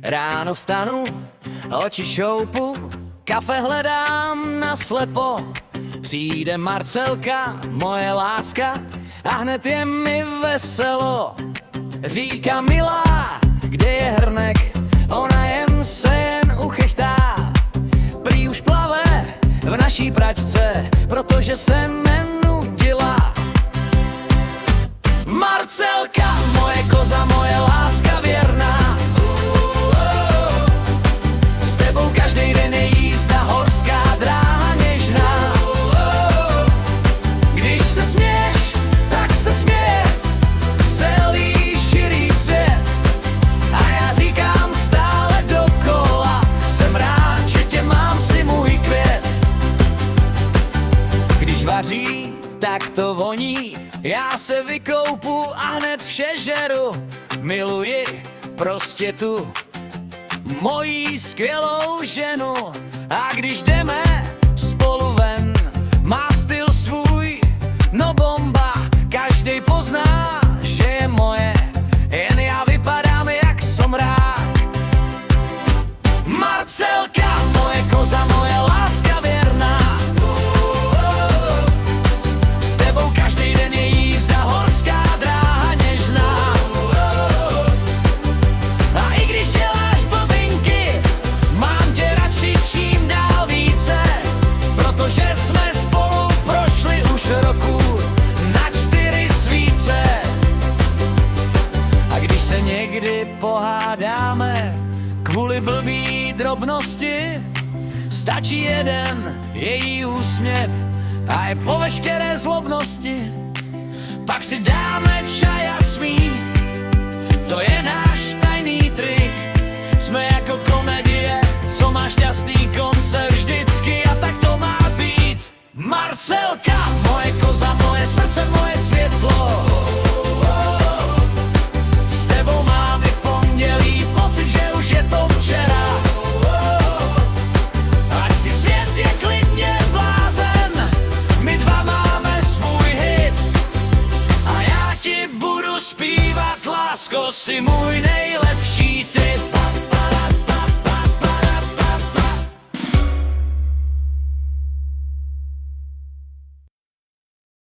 Ráno vstanu, oči šoupu, kafe hledám naslepo. Přijde Marcelka, moje láska, a hned je mi veselo. Říká milá, kde je hrnek, ona jen uchechtá. Prý už plave v naší pračce, protože se nenudila. Marcelka, moje koza, moje láska věrná, s tebou každý den je jízda, horská dráha něžná. Když se směješ, tak se směje celý širý svět. A já říkám stále dokola, jsem rád, že tě mám, si můj květ. Když vaří, tak to voní, já se vykoupu a hned vše žeru. Miluji prostě tu mojí skvělou ženu. A když jdeme spolu ven, má styl svůj, no bomba. Každej pozná, že je moje, jen já vypadám jak somrák. Marcelka, moje koza, moje láska věrná, s tebou každý den je jízda, horská dráha něžná. A i když děláš blbinky, mám tě radši čím dál více, protože jsme spolu prošli už roku na 4 svíce. A když se někdy pohádáme kvůli blbý drobnosti, stačí jeden její úsměv a je po veškeré zlobnosti. Pak si dáme čaj a smích, to je náš tajný trik. Jsme jako komedie, co má šťastný konce vždycky, a tak to má být. Marcelka, moje koza, moje srdce, moje světlo, s tebou mám i v pondělí pocit, že už je to včera. Ať si svět je klidně blázen, my dva máme svůj hit. A já ti budu zpívat, lásko, si můj nejlepší.